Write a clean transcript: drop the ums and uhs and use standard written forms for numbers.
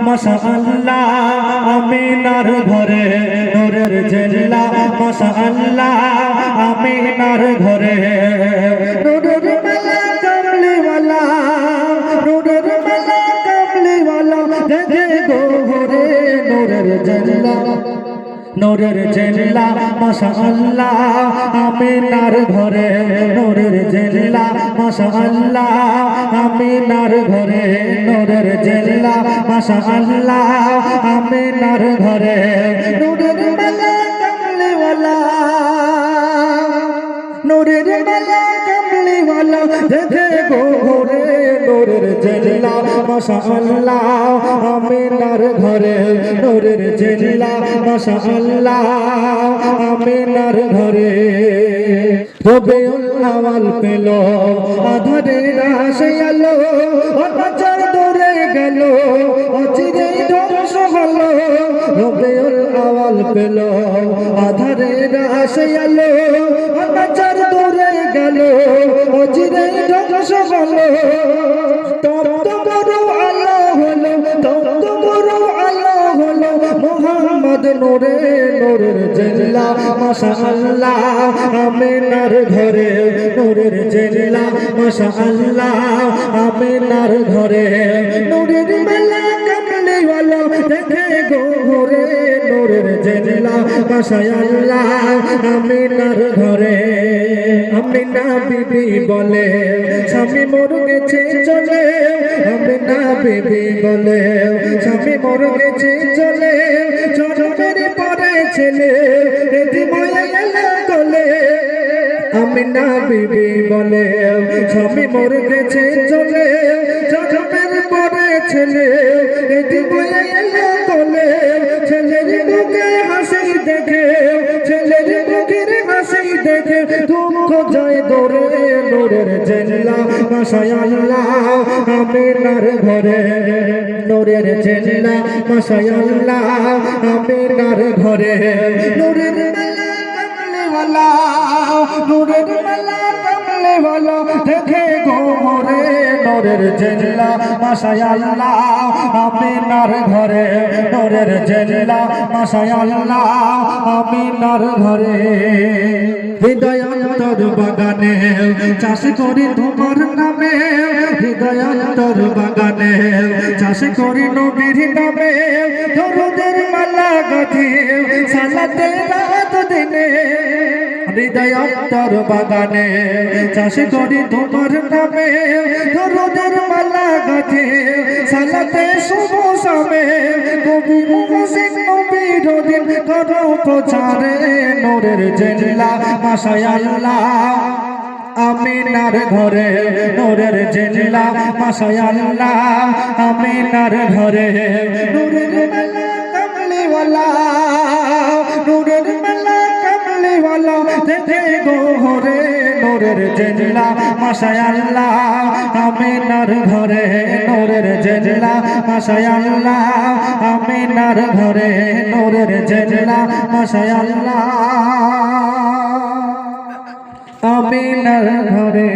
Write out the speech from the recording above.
মাশাআল্লাহ আমিনার ঘরে নূরের জেল্লা মাশাআল্লাহ আমিনার ঘরে নূরের মালা কামলিওয়ালা নূরের মালা কামলিওয়ালা দেখে গোরে নূরের জেল্লা নূরের জেল্লা মাশাআল্লাহ আমিনার ঘরে নূরের জেল্লা মাশাআল্লাহ আমিনার ঘরে নূরের জেল্লা মাশাআল্লাহ আমিনার ঘরে নূরের মালা কামলিওয়ালা নূরের মালা কামলিওয়ালা দেখে গোরে নূরের জেল্লা মাশাআল্লাহ আমিনার ঘরে নূরের জেল্লা মাশাআল্লাহ আমিনার ঘরে রবিউল আউয়াল পেল আধারের আশে আলো অনাচার দূরে গেল অচিরে ধ্বংস হলো রবিউল আউয়াল পেল আধারের আশে আলো অনাচার দূরে গেল অচিরে ধ্বংস হলো তত বড় আলো হলো তত বড় আলো হলো মুহাম্মদ নূরে নূরের জেল্লা মাশাআল্লাহ আমিনার ঘরে নূরের জেল্লা মাশাআল্লাহ আমিনার ঘরে নূরের মালা কামলিওয়ালা দেখে গোরে নূরের জেল্লা মাশাআল্লাহ আমিনার ঘরে আমিনা বিবি বলে স্বামী মর গেছে চলে আমিনা বিবি বলে স্বামী মর গেছে চলে জন্মের পরে ছেলে এতিময়ে এলো কোলে আমিনা বিবি বলে স্বামী মর গেছে চলে জন্মের পরে ছেলে এতিময়ে এলো কোলে ছেলের মুখে হাসি দেখে ছেলের মুখের হাসি দেখে দুঃখ যায় দৌড়ে নূরের জেল্লা মাশাআল্লাহ আমিনার ঘরে নূরের জেল্লা মাশাআল্লাহ আমিনার ঘরে নূরের মালা কামলিওয়ালা নূরের মালা কামলিওয়ালা দেখে গোরে নূরের জেল্লা মাশাআল্লাহ আমিনার ঘরে নূরের জেল্লা মাশাআল্লাহ আমিনার ঘরে হৃদয়ান্তর বাগানে চাষ করি তোমার নামে হৃদয়ান্তর বাগানে চাষ করি নবীর নামে দরুদের মালা গাঁথি সালাতে রাত দিনে হৃদয়ান্তর বাগানে চাষ করি তোমার নামে দরুদের মালা গাঁথি সালাতে শুভ শামে কবি মুহসিন নবীর দিন করো প্রচারে নূরের জেল্লা মাশাআল্লাহ আমিনার ঘরে নূরের জেল্লা মাশাআল্লাহ আমিনার ঘরে নূরের মালা কামলিওয়ালা নূরের মালা কামলিওয়ালা দেখে গোরে নূরের জেল্লা মাশাআল্লাহ আমিনার ঘরে নূরের জেল্লা মাশাআল্লাহ আমিনার ঘরে নূরের জেল্লা মাশাআল্লাহ আমিনার ঘরে।